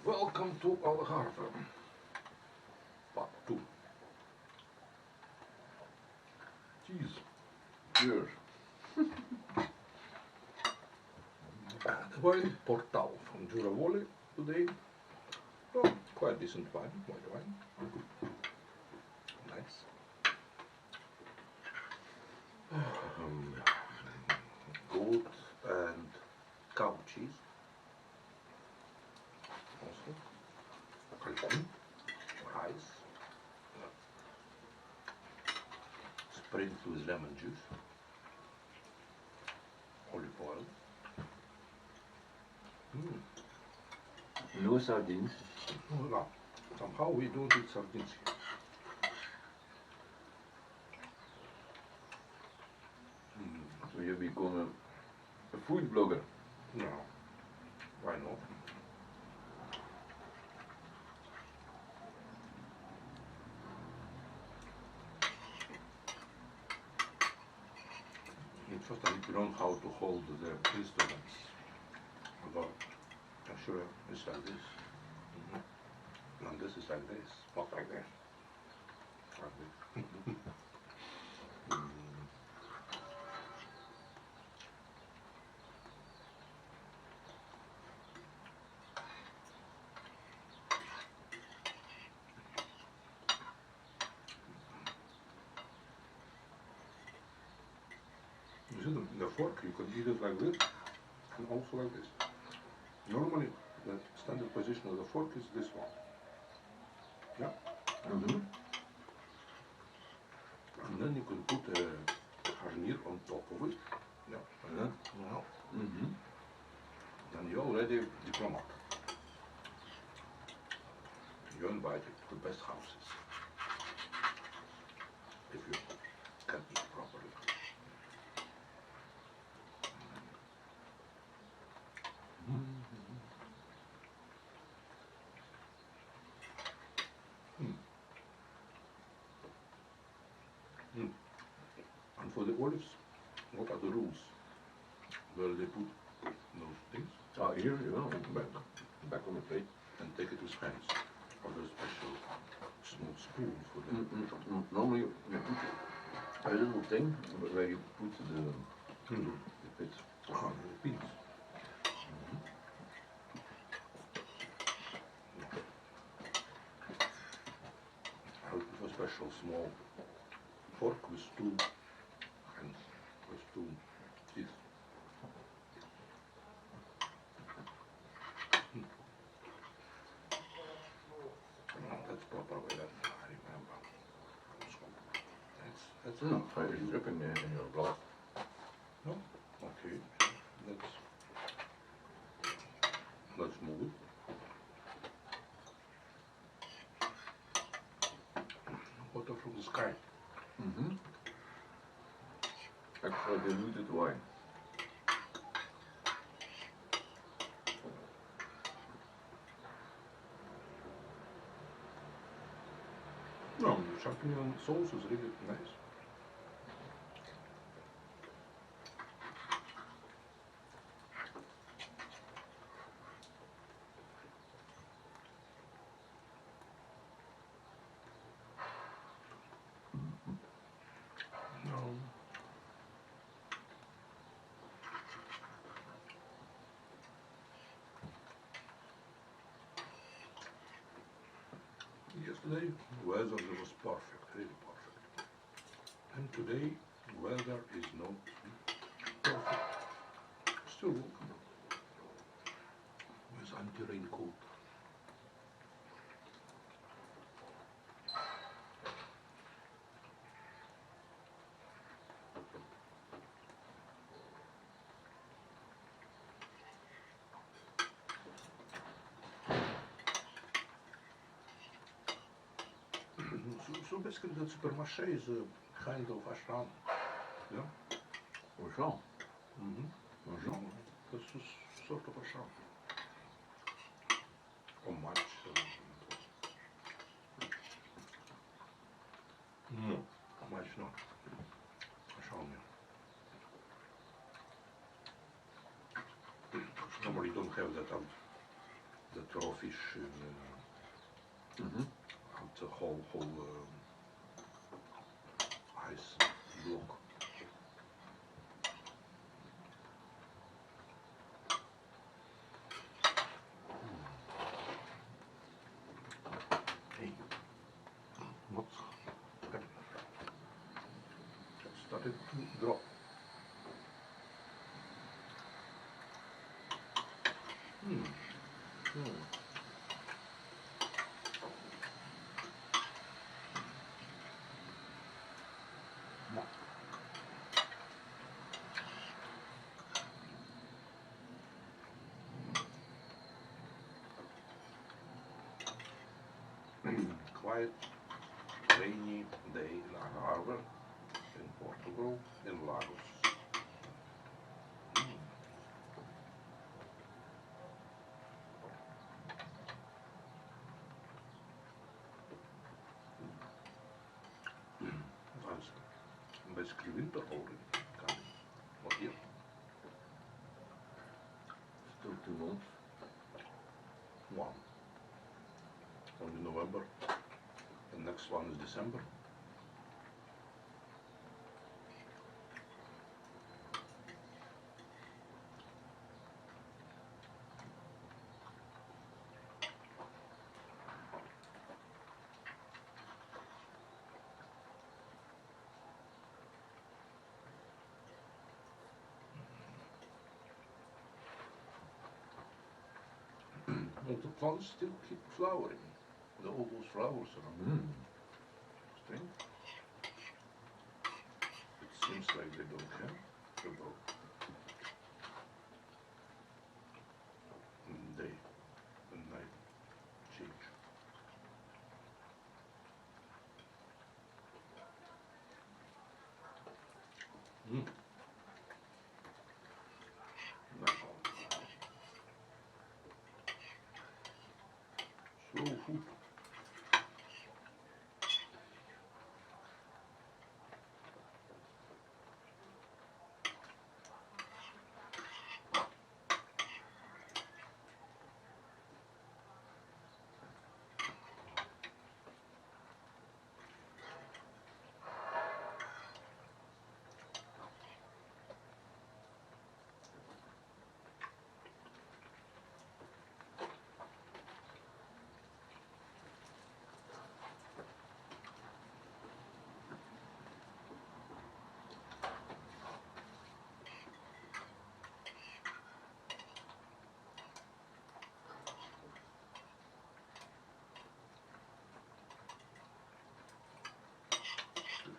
Welcome to Algarve, part 2. Cheese. Cheers. The wine, Portal from Juravole today. Oh, quite decent wine, white wine. Nice. Goat and cow cheese. Also. Kalkun, rice. Sprinkled with lemon juice. Olive oil. No sardines. No, somehow we don't eat sardines here. So you become a food blogger. No, why not? First I need to learn how to hold the instruments. Although actually it's like this. And this is like this, not like this. Like this. You see the fork, you can eat it like this and also like this. Normally the standard position of the fork is this one. Yeah? And then you can put a harnier on top of it. Yeah. And then now then you're already diplomat. You're invited to the best houses. If you can eat properly. And for the olives, what are the rules? Where they put those things? Here, back on the plate. And take it with hands. Or a special small spoon for them. Normally you put a little thing where you put the bits. The pins. I would put a special small fork with two hands, with two teeth. That's proper way that I remember. So that's It's dripping in your glass. no? Okay. Let's move it. Water from the sky. Extra diluted wine. No, the champignon sauce is really nice. Yesterday, weather was perfect, really perfect. And today, weather is not perfect. Still, with anti-raincoat. So basically the supermarché is a kind of ashram. Yeah? Ashram? Ashram. That's a sort of ashram. Or much. No, much not. Ashram, yeah. Normally don't have that out the raw fish Mm-hmm. and the whole ice block. Hey, what's happening? It started to drop. Quiet, rainy day in Algarve, in Portugal, in Lagos. It's basically winter already coming. Not here. Still 2 months. One. Only November. The next one is December. And the plants still keep flowering. All those flowers are strange. It seems like they don't care about day and night change. Slow food.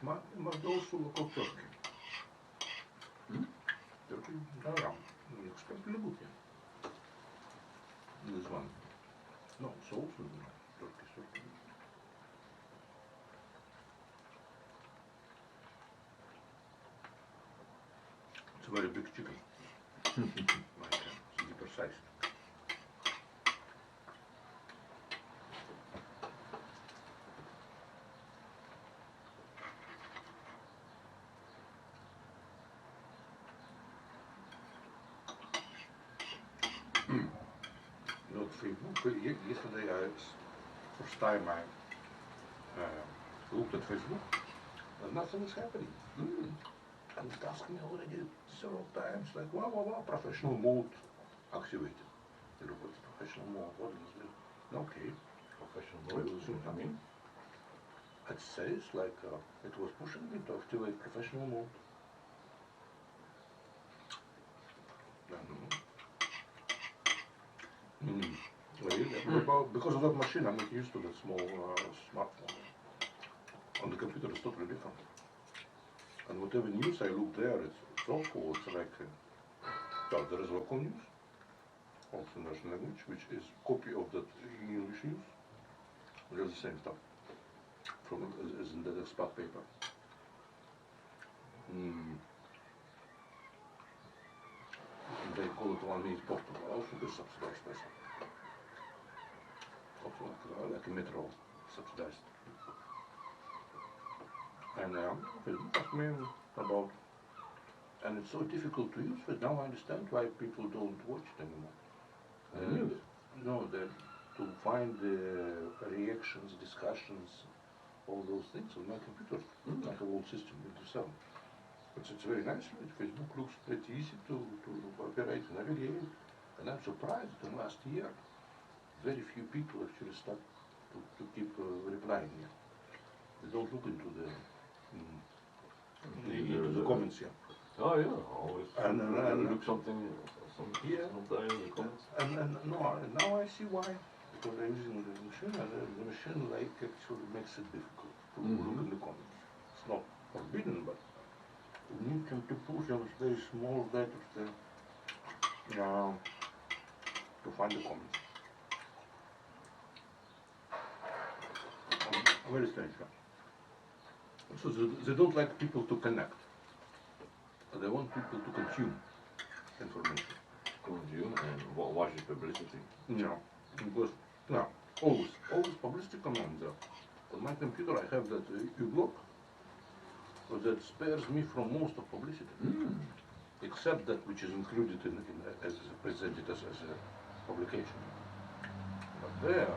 Maar also look at Turkey. Turkey, you expect a little bit. This one. No, it's also Turkey. It's a very big chicken. Like super size. Not Facebook. Yesterday, first time I looked at Facebook, and nothing is happening. And it asked me already several times, like, wow, professional mode activated. You know, what's professional mode? What is it? Okay, professional mode. I mean, it says like it was pushing me to activate professional mode. Well, because of that machine, I'm not used to the small smartphone. On the computer, it's totally different. And whatever news I look there, it's awful. It's like, well, there is local news, also in Russian language, which is copy of that English news. There's the same stuff, from as in the spot paper. They call it one in Portugal, also the subsidized person. Also like a metro, subsidized. And Facebook asked me about, and it's so difficult to use, but now I understand why people don't watch it anymore. The news. No, to find the reactions, discussions, all those things on my computer. I have a whole system with the sound. But it's very nice. Facebook looks pretty easy to operate, navigate. And I'm surprised in last year, very few people actually start to keep replying. They don't look into the comments, yeah. Oh yeah, always And look something, Yeah. sometime in the comments. And no, now I see why. Because I'm using the machine, and the machine like actually makes it difficult to look in the comments. It's not forbidden, but you need to push those very small letters there to find the comments. Very strange. Yeah. So they don't like people to connect. They want people to consume information. Consume and watch the publicity. Yeah, because always publicity commands there. On my computer I have that uBlock, so that spares me from most of publicity, except that which is included as presented as a publication. But there,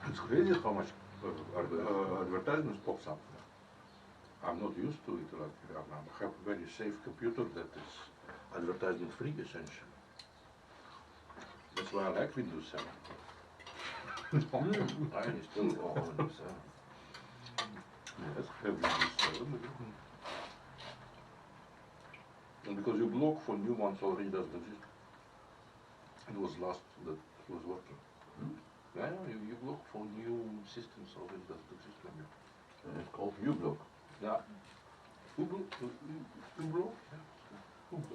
it's crazy how much advertisements pops up. I'm not used to it. Like, I have a very safe computer that is advertisement free essentially. That's why I like Windows 7. I still on Windows 7. Yes, I have Windows 7. And because you block for new ones already doesn't exist. It was last that was working. Yeah, you block for new systems already doesn't exist anymore. And it's called uBlock. Yeah. uBlock? Yeah. uBlock.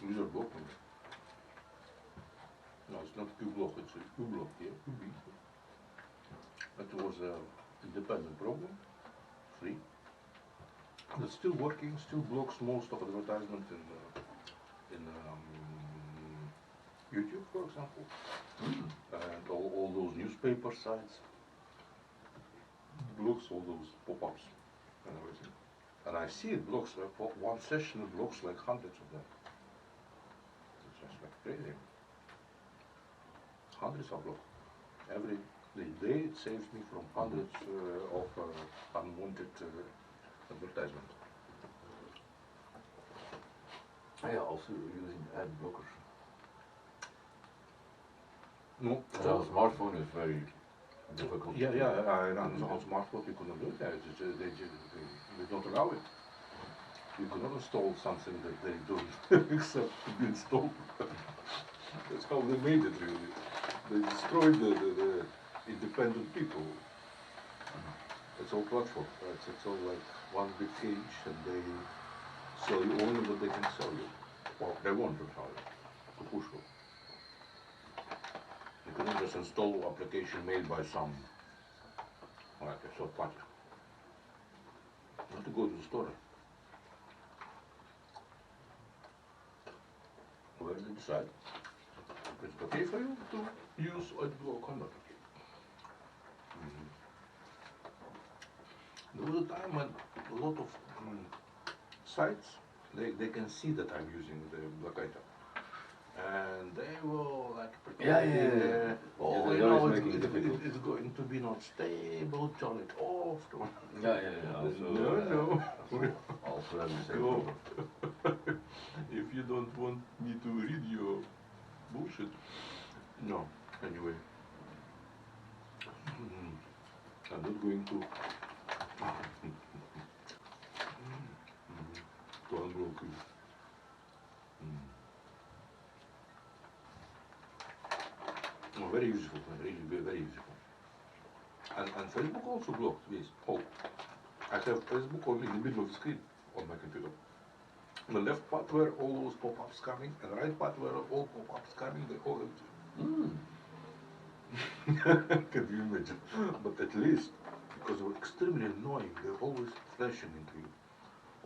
User blocking. No, it's not uBlock, it's uBlock, yeah, UB. It was an independent program, free. It's still working, still blocks most of advertisement in YouTube, for example, and all those newspaper sites. Blocks all those pop-ups and everything. And I see it blocks, for one session it blocks like hundreds of them. It's just like crazy. Hundreds of blocks. Every day it saves me from hundreds of unwanted advertisement. Yeah, also using ad blockers. No, And on a smartphone is very difficult. on smartphone you couldn't do that. They don't allow it. You cannot install something that they don't accept to be installed. That's how they made it really. They destroyed the independent people. It's all platform, right? It's all like one big cage and they sell you only what they can sell you. Or they want to sell you, to push you. You cannot just install application made by some, like a third party. You have to go to the store. Where they decide if it's okay for you to use AdBlock or not. There was a time when a lot of sites, they can see that I'm using the block item. And they will like Yeah. oh, Yeah, you know, making it difficult. it's going to be not stable, turn it off. Yeah. Also, No. Also have the same No. problem. If you don't want me to read your bullshit. No, anyway. I'm not going to unblock you. No, very useful, really very useful. And Facebook also blocked, yes. Oh, I have Facebook only in the middle of the screen on my computer. The left part where all those pop-ups coming, and the right part where all pop-ups coming, they all empty. Can you imagine? But at least, because they were extremely annoying, they're always flashing into you.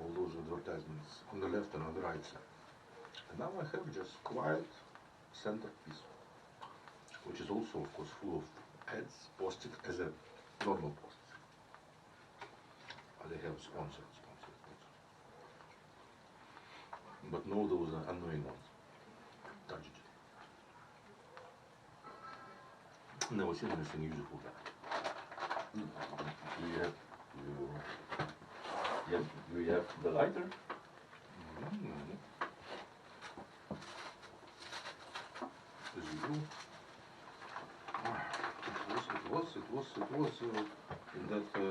All those advertisements on the left and on the right side. And now I have just quiet centerpiece, which is also, of course, full of ads posted as a normal post. They have sponsored. But no, those annoying ones. Tragedy. Never seen anything useful there. Do you have the lighter? As you do. It was in that the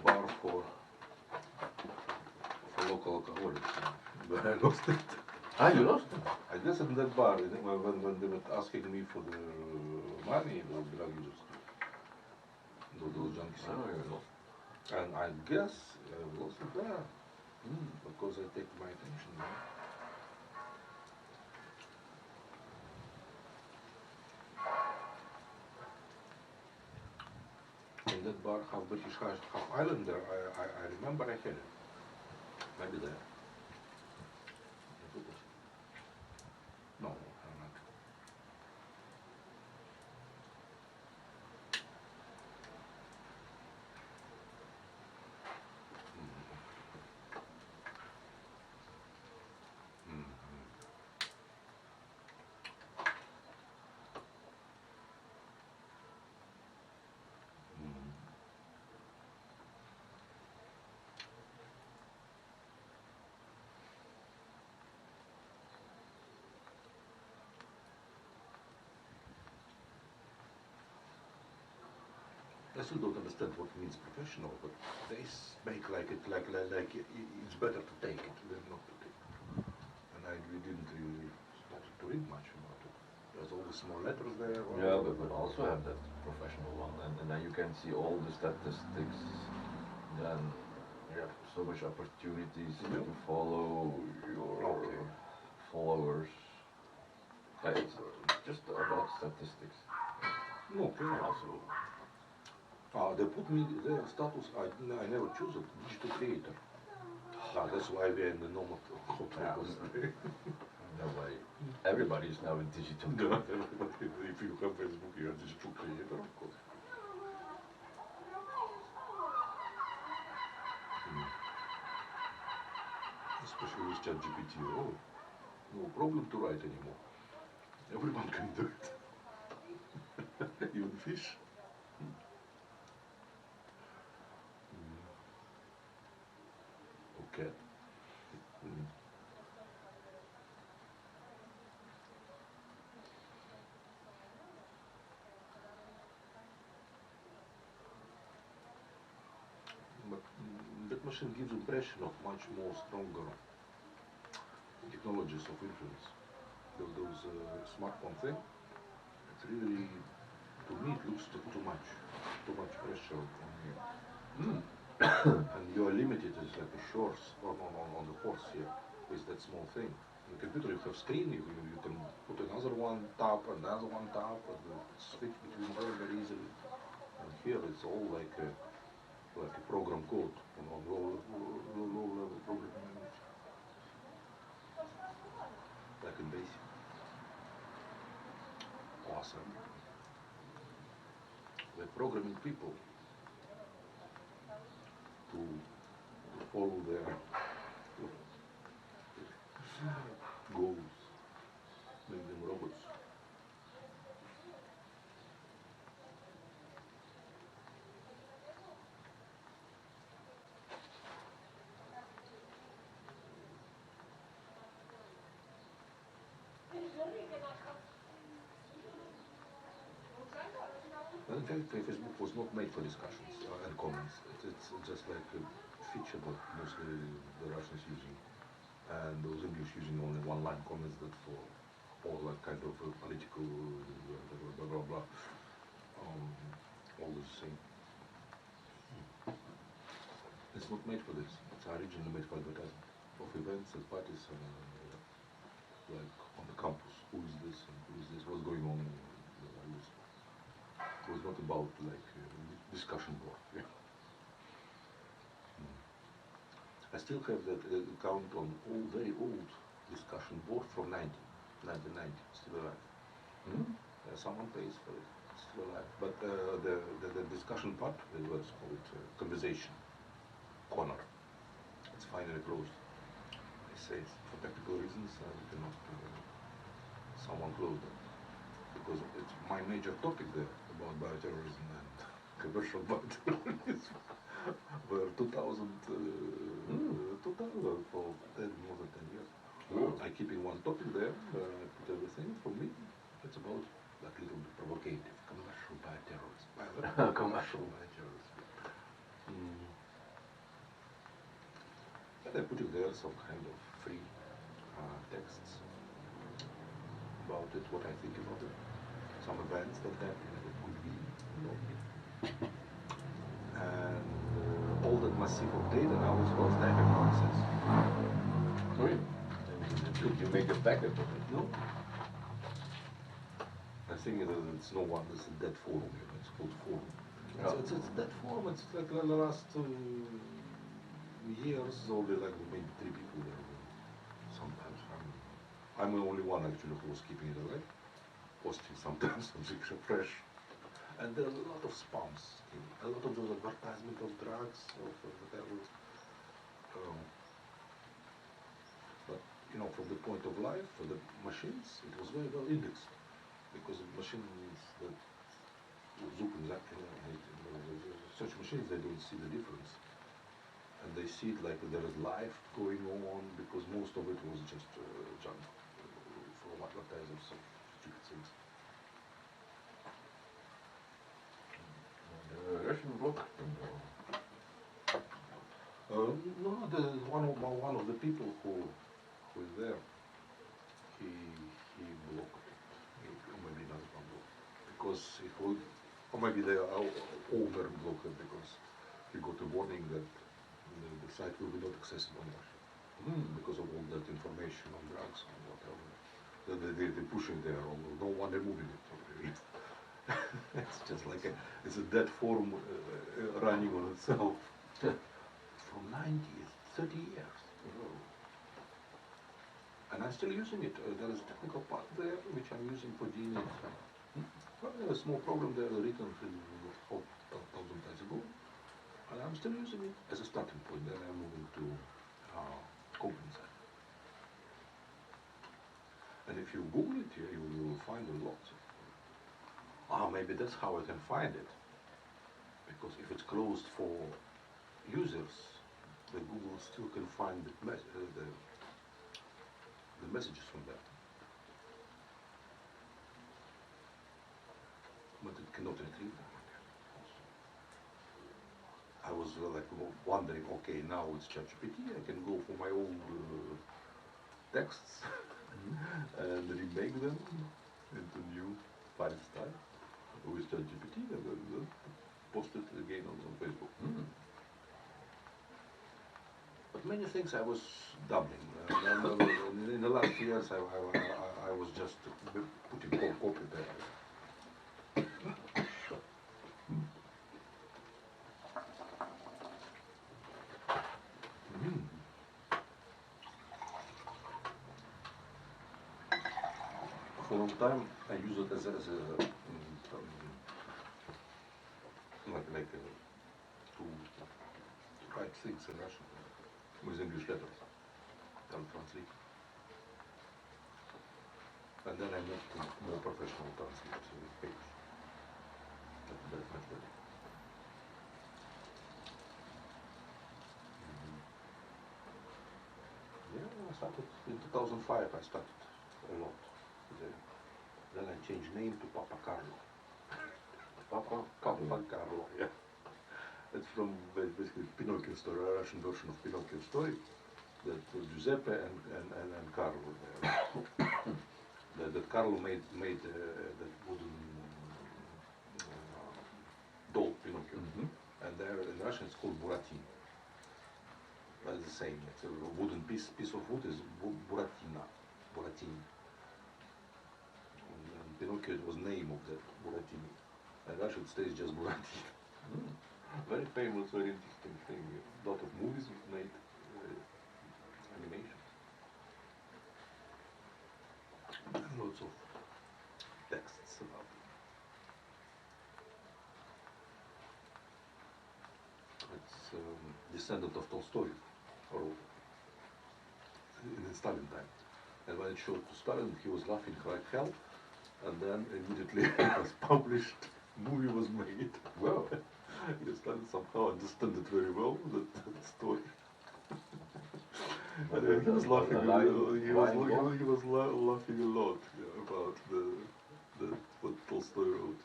bar for local alcoholics, but I lost it. Ah, you lost it? I guess in that bar, when they were asking me for the money, those drug users, those junkies. Oh, you lost. And I guess I lost it there, because I take my attention. In that bar, half British, half Islander, I remember I had it. Maybe there. No, I'm not. I still don't understand what it means professional, but they make like it's better to take it than not to take it. And I didn't really start to read much about it. There's all the small letters there. Yeah, but also have that professional one, and then you can see all the statistics. Then you have so much opportunities to follow your followers. It's just about statistics. Okay. Also, They put me their status. I never choose it. Digital creator. That's why we're in the normal. that way, everybody is now a digital. If you have Facebook, you're a digital creator, of course. Especially with ChatGPT. Oh, no problem to write anymore. Everyone can do it. Even fish. Okay. But that machine gives impression of much more stronger technologies of influence. Those smartphone thing, it's really, to me, it looks too much pressure on you. And you are limited as like a horse, on the horse here, with that small thing. In the computer you have screen, you can put another one tap, another one tap, and switch between very easily. And here it's all like a program code, low level programming language. Like in BASIC. Awesome. We're programming people to follow their goals, make them robots. In fact, Facebook was not made for discussions and comments. It's just like a feature that mostly the Russians using, and those English using only one-line comments that for all that kind of political blah blah blah. Always the same. It's not made for this. It's originally made for advertising of events and parties and like on the campus. Who is this and who is this? What's going on? It was not about like discussion board. Yeah. I still have that account on very old discussion board from 1990, still alive. Someone pays for it, still alive. But the discussion part, it was called conversation corner. It's finally closed. say for technical reasons I cannot someone close that because it's my major topic there about bioterrorism and commercial bioterrorism. Were 2000 for more than 10 years. I keep in one topic there, I put everything. For me, it's about that little bit provocative, commercial bioterrorism. Commercial bioterrorism. And I put in there some kind of free texts about it, what I think about it, some events that happened, that could be, and all that massive of data now is lost. I have no access. Sorry? Could you make a backup of it? No. I think it's no one. It's a dead forum. It's called forum. It's a dead forum. It's like the last years, only like maybe 3 people there. Sometimes I'm the only one actually who was keeping it alive, posting sometimes something fresh. And there's a lot of spams, a lot of those advertisement of drugs, of whatever. But from the point of life for the machines, it was very well indexed because the machines that such machines, they don't see the difference, and they see it like there is life going on because most of it was just junk from advertisers of stupid things. Russian bloc? No, one of the people who is there, he blocked it. Or maybe not one blocked because it would, or maybe the owner blocked it because he got a warning that the site will be not accessible in Russia because of all that information on drugs and whatever. They're pushing there, no one removing it. It's just like it's a dead forum running on itself. From 90s, 30 years. And I'm still using it. There is a technical part there which I'm using for DNA. Well, there's a small program there written 4,000 times ago. And I'm still using it as a starting point. Then I'm moving to company side. And if you Google it here, you will find a lot. Maybe that's how I can find it. Because if it's closed for users, the Google still can find the messages from that. But it cannot retrieve them. I was like wondering, okay, now it's ChatGPT, I can go for my old texts and remake them into new file style with ChatGPT and then post it again on Facebook. But many things I was doubling. In the last years, I was just putting copy there. For a long time, I use it as to write things in Russian with English letters, and translate. And then I moved to more professional translators with papers. That's much better. Yeah, I started in 2005. I started a lot there. Then I changed name to Papa Carlo. Papa Carlo, yeah. It's from basically Pinocchio story, a Russian version of Pinocchio story. That Giuseppe and Carlo that Carlo made that wooden doll Pinocchio. And there in Russian it's called Buratino. That's the same. It's a wooden piece of wood is Buratino. And Pinocchio was name of that Buratino. And Russian stays just Buratino. Very famous, very interesting thing. A lot of movies made, animation. And lots of texts about it. It's descendant of Tolstoy, or in Stalin time. And when it showed to Stalin, he was laughing like hell. And then immediately it was published, movie was made. Well, Stalin somehow understood it very well, that story. But And he was laughing. the line- He was, line was- he was laughing a lot, yeah, about the what Tolstoy wrote.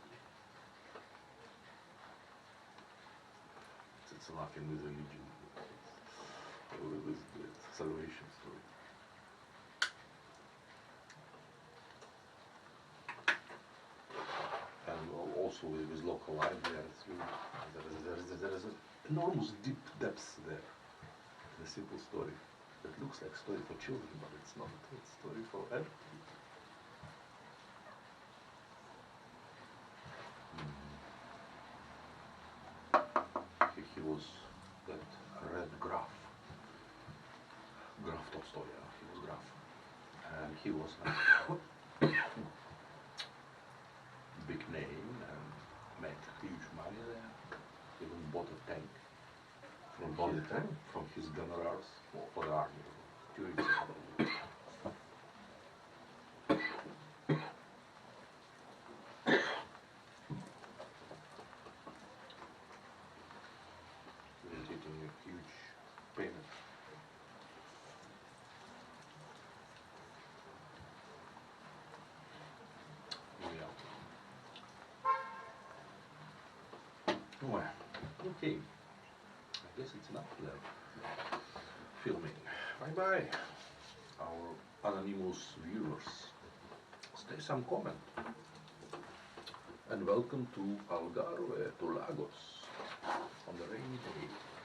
It's laughing with religion. With the salvation story. And also with local life there is an enormous deep depths there. The simple story. It looks like story for children, but it's not. It's story for everyone. He was that red Graf. Graf Tolstoy, yeah, he was Graf. And he was a big name and made huge money there. Even bought a tank from his honorars for the army during the war. He was getting a huge payment. Yeah. Well, okay. I guess it's enough there. Filming. Bye bye, our anonymous viewers. Stay some comment. And welcome to Algarve, to Lagos, on the rainy day.